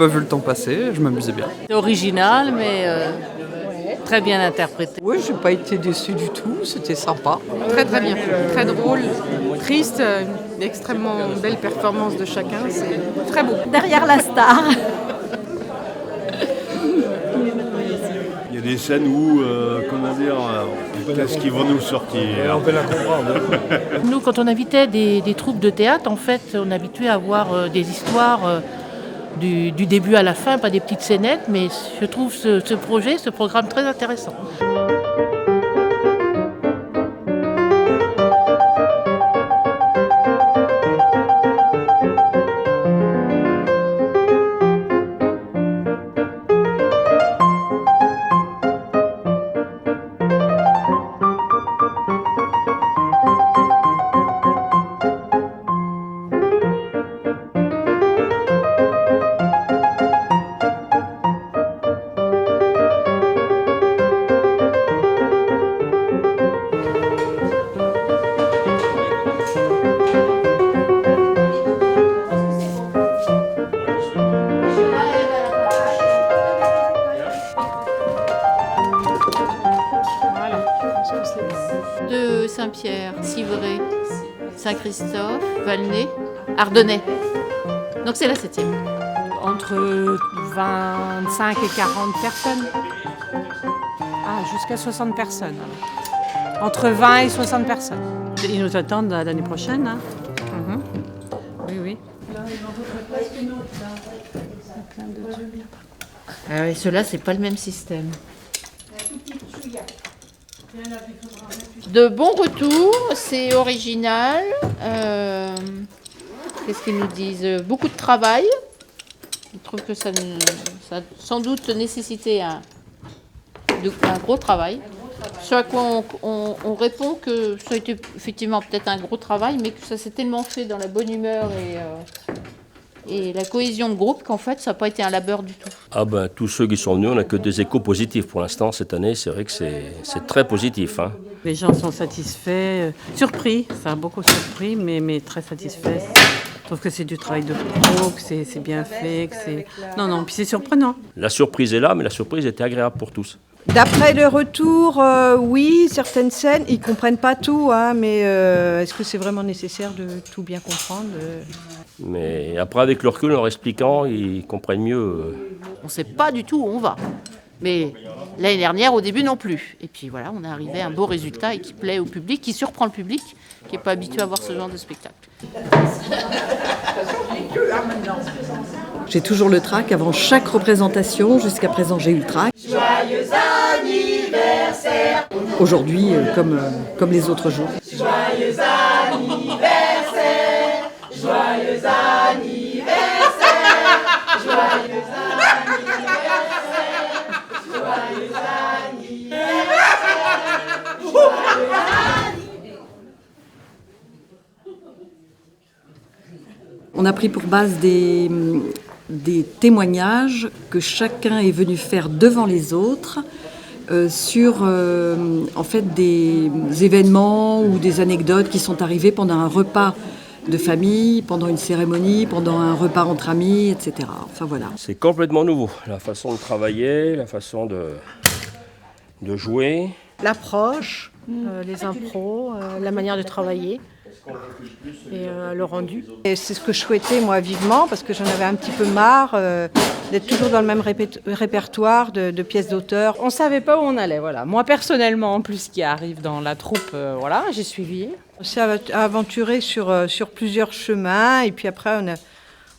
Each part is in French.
pas vu le temps passer, je m'amusais bien. C'est original, mais très bien interprété. Oui, j'ai pas été déçue du tout, c'était sympa. Très très bien, très drôle, triste, une extrêmement belle performance de chacun, c'est très beau. Derrière la star. Il y a des scènes où, qu'est-ce qu'ils vont nous sortir. On peut la comprendre. Nous, quand on invitait des troupes de théâtre, en fait, on est habitué à voir des histoires du début à la fin, pas des petites scénettes, mais je trouve ce programme très intéressant. De Saint-Pierre, Civray, Saint-Christophe, Valnay, Ardennais. Donc c'est la 7e. Entre 25 et 40 personnes. Ah, jusqu'à 60 personnes. Entre 20 et 60 personnes. Ils nous attendent l'année prochaine. Hein. Oui, oui. Ah oui, ceux-là, c'est pas le même système. De bons retours, c'est original. Qu'est-ce qu'ils nous disent? Beaucoup de travail. Je trouve que ça a sans doute nécessité un gros travail. Soit on répond que ça a été effectivement peut-être un gros travail, mais que ça s'est tellement fait dans la bonne humeur et la cohésion de groupe qu'en fait, ça n'a pas été un labeur du tout. Ah ben, tous ceux qui sont venus, on n'a que des échos positifs pour l'instant. Cette année, c'est vrai que c'est très positif. Hein. Les gens sont satisfaits, surpris, ça a beaucoup surpris, mais très satisfaits. Je trouve que c'est du travail de pro, que c'est bien fait, que c'est... Non, puis c'est surprenant. La surprise est là, mais la surprise était agréable pour tous. D'après le retour, oui, certaines scènes, ils ne comprennent pas tout, hein, mais est-ce que c'est vraiment nécessaire de tout bien comprendre Mais après, avec le recul, en leur expliquant, ils comprennent mieux. On ne sait pas du tout où on va. Mais l'année dernière, au début non plus. Et puis voilà, on est arrivé à un beau résultat et qui plaît au public, qui surprend le public, qui n'est pas habitué à voir ce genre de spectacle. J'ai toujours le trac avant chaque représentation. Jusqu'à présent, j'ai eu le trac. Joyeux anniversaire. Aujourd'hui, comme les autres jours. Joyeux anniversaire. Joyeux anniversaire. Joyeux anniversaire. Joyeux anniversaire. On a pris pour base des témoignages que chacun est venu faire devant les autres sur en fait des événements ou des anecdotes qui sont arrivés pendant un repas de famille, pendant une cérémonie, pendant un repas entre amis, etc. Enfin voilà. C'est complètement nouveau, la façon de travailler, la façon de jouer. L'approche, les impros, la manière de travailler. Et le rendu. Et c'est ce que je souhaitais moi vivement parce que j'en avais un petit peu marre d'être toujours dans le même répertoire de pièces d'auteur. On ne savait pas où on allait, voilà. Moi personnellement, en plus qui arrive dans la troupe, voilà, j'ai suivi. On s'est aventuré sur plusieurs chemins et puis après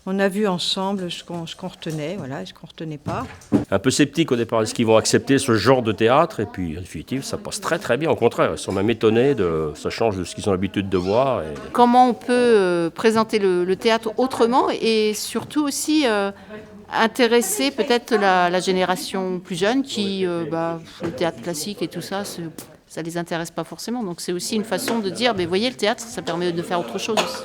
on a vu ensemble ce qu'on retenait, voilà, et ce qu'on ne retenait pas. Un peu sceptique au départ, est-ce qu'ils vont accepter ce genre de théâtre? Et puis, en définitive, ça passe très très bien. Au contraire, ils sont même étonnés, ça change de ce qu'ils ont l'habitude de voir. Comment on peut présenter le théâtre autrement et surtout aussi intéresser peut-être la génération plus jeune qui, le théâtre classique et tout ça, ça les intéresse pas forcément. Donc c'est aussi une façon de dire, vous voyez, le théâtre, ça permet de faire autre chose aussi.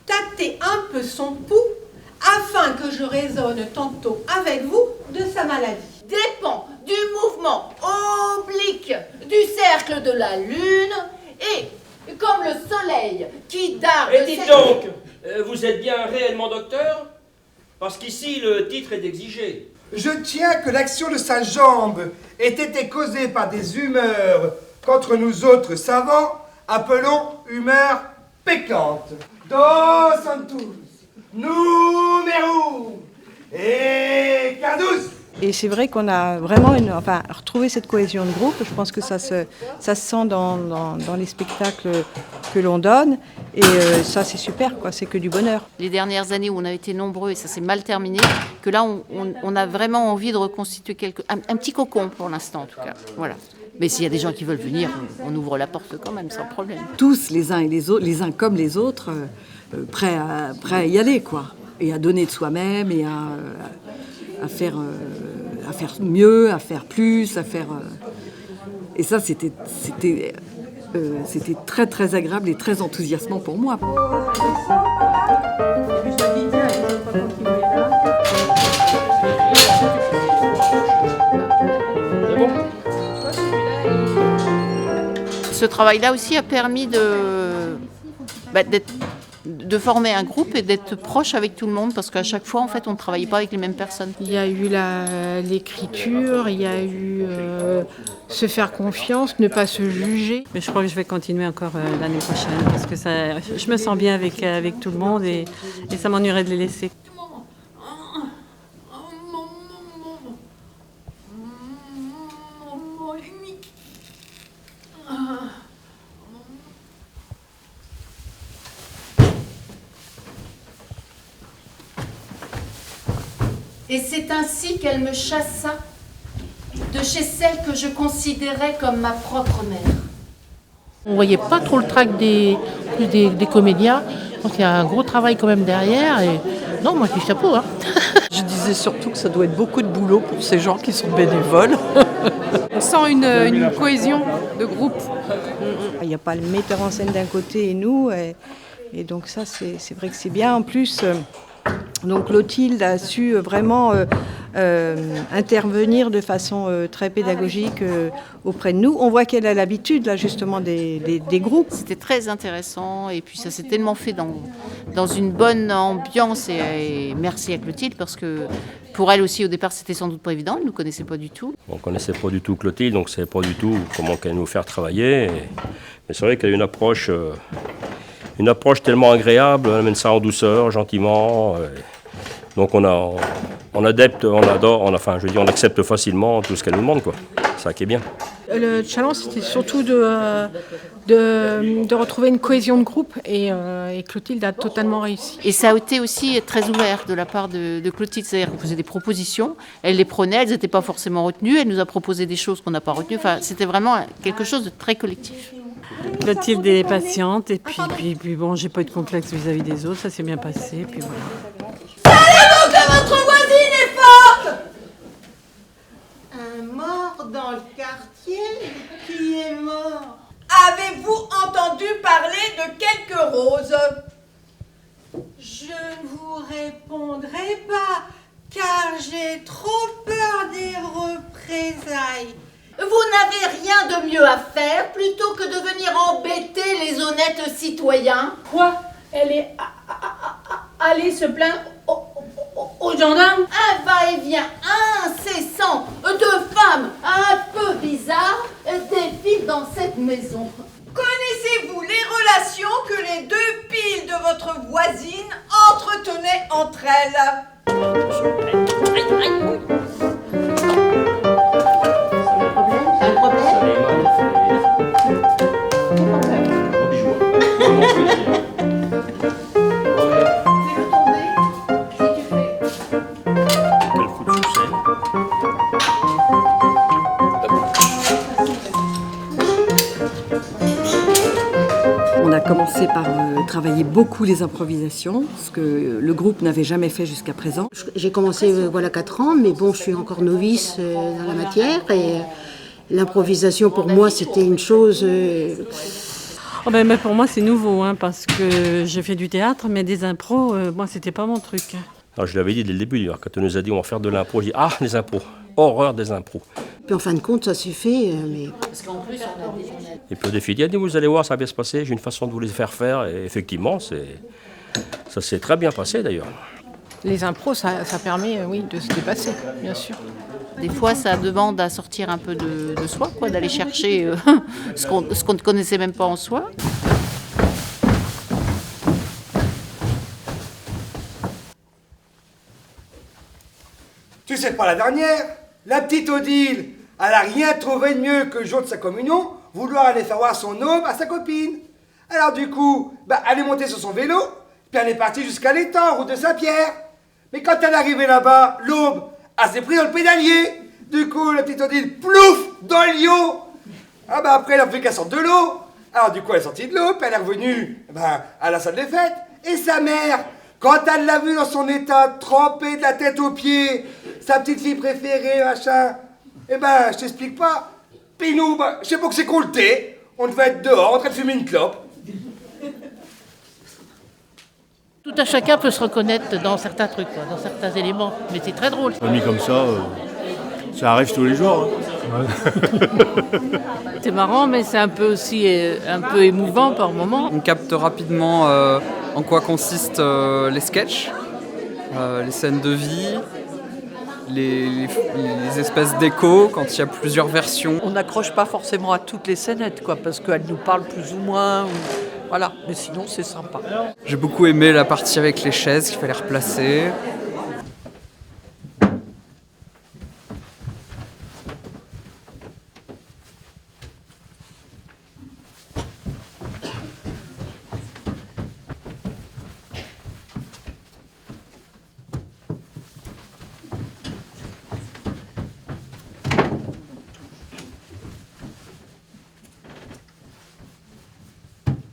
Tâtez un peu son pouls afin que je raisonne tantôt avec vous de sa maladie. Dépend du mouvement oblique du cercle de la lune et comme le soleil qui darde... Et dites donc, vous êtes bien réellement docteur? Parce qu'ici, le titre est exigé. Je tiens que l'action de sa jambe ait été causée par des humeurs qu'entre nous autres savants appelons humeurs pécantes. Dos santus, numéro et cardus. Et c'est vrai qu'on a vraiment retrouvé cette cohésion de groupe. Je pense que ça se sent dans les spectacles que l'on donne. Et ça, c'est super, quoi. C'est que du bonheur. Les dernières années où on a été nombreux et ça s'est mal terminé, que là, on a vraiment envie de reconstituer un petit cocon pour l'instant, en tout cas. Voilà. Mais s'il y a des gens qui veulent venir, on ouvre la porte quand même, sans problème. Tous, les uns et les autres, les uns comme les autres, prêts à y aller, quoi. Et à donner de soi-même et à faire mieux, à faire plus, à faire... Et ça, c'était très, très agréable et très enthousiasmant pour moi. Ce travail-là aussi a permis de former un groupe et d'être proche avec tout le monde, parce qu'à chaque fois, en fait, on ne travaillait pas avec les mêmes personnes. Il y a eu l'écriture, il y a eu se faire confiance, ne pas se juger. Mais je crois que je vais continuer encore l'année prochaine parce que je me sens bien avec tout le monde et ça m'ennuierait de les laisser. Et c'est ainsi qu'elle me chassa de chez celle que je considérais comme ma propre mère. On ne voyait pas trop le trac des comédiens. Donc il y a un gros travail quand même derrière. Et non, moi je dis chapeau. Hein. Je disais surtout que ça doit être beaucoup de boulot pour ces gens qui sont bénévoles. On sent une cohésion de groupe. Il n'y a pas le metteur en scène d'un côté et nous. Et donc ça, c'est vrai que c'est bien. En plus... Donc Clotilde a su vraiment intervenir de façon très pédagogique auprès de nous. On voit qu'elle a l'habitude là justement des groupes. C'était très intéressant et puis ça s'est tellement fait dans une bonne ambiance et merci à Clotilde parce que pour elle aussi au départ c'était sans doute pas évident, elle ne nous connaissait pas du tout. On ne connaissait pas du tout Clotilde, donc on ne savait pas du tout comment elle allait nous faire travailler. Mais c'est vrai qu'elle a une approche tellement agréable, elle amène ça en douceur, gentiment. Donc on adepte, on adore, on accepte facilement tout ce qu'elle nous demande, quoi. C'est ça qui est bien. Le challenge, c'était surtout de retrouver une cohésion de groupe et Clotilde a totalement réussi. Et ça a été aussi très ouvert de la part de Clotilde, c'est-à-dire qu'on faisait des propositions, elle les prenait, elles n'étaient pas forcément retenues, elle nous a proposé des choses qu'on n'a pas retenues, enfin c'était vraiment quelque chose de très collectif. Clotilde est patiente et puis bon, j'ai pas eu de complexe vis-à-vis des autres, ça s'est bien passé, puis voilà. Savez-vous que votre voisine est forte? Un mort dans le quartier? Qui est mort? Avez-vous entendu parler de quelques roses? Je ne vous répondrai pas, car j'ai trop peur des représailles. Vous n'avez rien de mieux à faire plutôt que de venir embêter les honnêtes citoyens. Quoi? Elle est allée se plaindre aux gendarmes? Un va-et-vient incessant de femmes un peu bizarres défilent dans cette maison. Connaissez-vous les relations que les deux piles de votre voisine entretenaient entre elles? On a commencé par travailler beaucoup les improvisations, ce que le groupe n'avait jamais fait jusqu'à présent. J'ai commencé voilà 4 ans, mais bon, je suis encore novice dans la matière et l'improvisation pour moi c'était une chose... Mais pour moi c'est nouveau, hein, parce que j'ai fait du théâtre, mais des impros, moi c'était pas mon truc. Alors, je l'avais dit dès le début, quand on nous a dit on va faire de l'impro, j'ai dit ah les impros, horreur des impros. Puis en fin de compte ça s'est fait, mais... Parce qu'en plus on a des... Et puis au défi, il a dit vous allez voir, ça va bien se passer, j'ai une façon de vous les faire faire, et effectivement, ça s'est très bien passé d'ailleurs. Les impros, ça permet, oui, de se dépasser, bien sûr. Des fois, ça demande à sortir un peu de soi, quoi, d'aller chercher ce qu'on ne connaissait même pas en soi. Tu sais pas la dernière? La petite Odile, elle a rien trouvé de mieux que le jour de sa communion, vouloir aller faire voir son aube à sa copine. Alors du coup, elle est montée sur son vélo, puis elle est partie jusqu'à l'étang, route de Saint-Pierre. Mais quand elle est arrivée là-bas, l'aube, elle s'est prise dans le pédalier. Du coup, la petite Odile, plouf, dans le liot. Ah après, elle a fait qu'elle sorte de l'eau. Alors du coup, elle est sortie de l'eau, puis elle est revenue à la salle des fêtes. Et sa mère, quand elle l'a vue dans son état, trempée de la tête aux pieds, sa petite fille préférée, machin, je t'explique pas. Puis nous, je sais pas que c'est qu'on le thé. On devait être dehors, en train de fumer une clope. Tout à chacun peut se reconnaître dans certains trucs, quoi, dans certains éléments. Mais c'est très drôle. Mis comme ça arrive tous les jours. Hein. C'est marrant, mais c'est un peu aussi un peu émouvant par moment. On capte rapidement en quoi consistent les sketchs, les scènes de vie, les espèces d'échos quand il y a plusieurs versions. On n'accroche pas forcément à toutes les scénettes, quoi, parce qu'elles nous parlent plus ou moins. Voilà, mais sinon c'est sympa. J'ai beaucoup aimé la partie avec les chaises qu'il fallait replacer.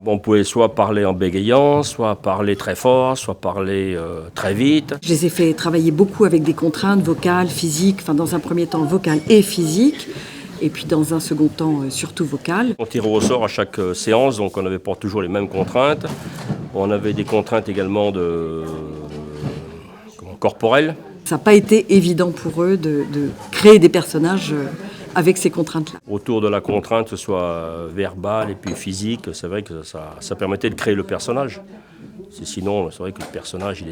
On pouvait soit parler en bégayant, soit parler très fort, soit parler très vite. Je les ai fait travailler beaucoup avec des contraintes vocales, physiques, enfin dans un premier temps vocales et physiques, et puis dans un second temps surtout vocales. On tirait au sort à chaque séance, donc on n'avait pas toujours les mêmes contraintes. On avait des contraintes également corporelles. Ça n'a pas été évident pour eux de créer des personnages avec ces contraintes-là. Autour de la contrainte, que ce soit verbale et puis physique, c'est vrai que ça permettait de créer le personnage. Sinon, c'est vrai que le personnage,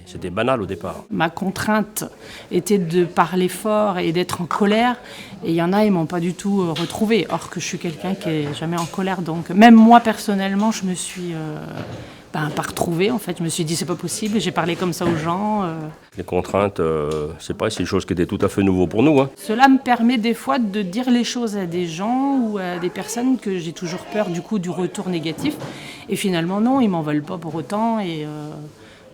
c'était banal au départ. Ma contrainte était de parler fort et d'être en colère. Et il y en a, ils m'ont pas du tout retrouvé. Or que je suis quelqu'un qui est jamais en colère. Donc même moi, personnellement, je me suis pas retrouvée. En fait, je me suis dit, c'est pas possible. J'ai parlé comme ça aux gens. Les contraintes, c'est des choses qui étaient tout à fait nouveaux pour nous. Hein. Cela me permet des fois de dire les choses à des gens ou à des personnes que j'ai toujours peur du retour négatif. Et finalement, non, ils m'en veulent pas pour autant. Et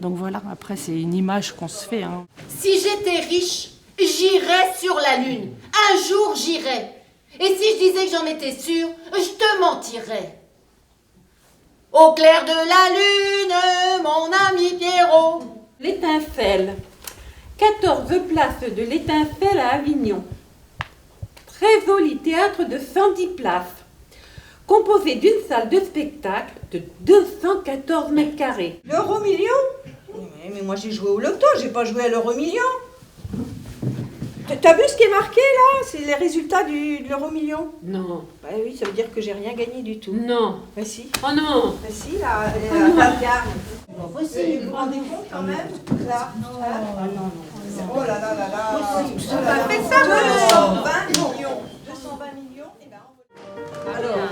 donc voilà, après, c'est une image qu'on se fait. Hein. Si j'étais riche, j'irais sur la Lune. Un jour, j'irais. Et si je disais que j'en étais sûre, je te mentirais. Au clair de la lune, mon ami Pierrot. L'Étincelle. 14 places de l'Étincelle à Avignon. Très joli théâtre de 110 places. Composé d'une salle de spectacle de 214 mètres carrés. L'euro-million? Mais moi j'ai joué au loto, j'ai pas joué à l'euro-million. T'as vu ce qui est marqué là? C'est les résultats de l'euro-million? Non. Bah oui, ça veut dire que j'ai rien gagné du tout. Non. Bah si. Oh non. Bah si, là, regarde. Vous vous rendez compte quand même? Là. Non. Oh là là là là. Ça va faire ça, 220 millions. 220 millions, et ben Alors,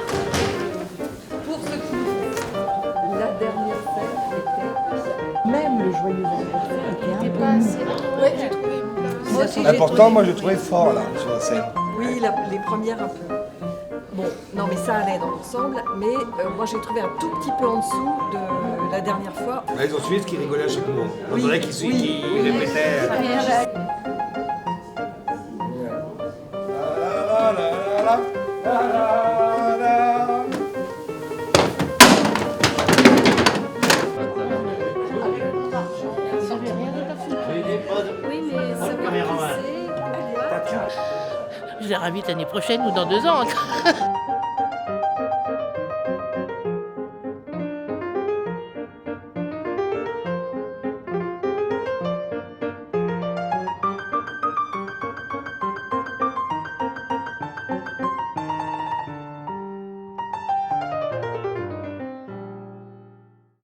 pour ce qui la dernière scène était même le joyeux anniversaire était un peu... Ouais, j'ai trouvé. L'important, moi, je trouvais fort, là, sur la scène. Oui, les premières un peu. Bon, non, mais ça allait dans l'ensemble, mais moi j'ai trouvé un tout petit peu en dessous de la dernière fois. Ils ont suivi qui rigolaient à chaque mot. On Oui, dirait qu'ils oui, oui, répétaient. Je les invite l'année prochaine ou dans 2 ans.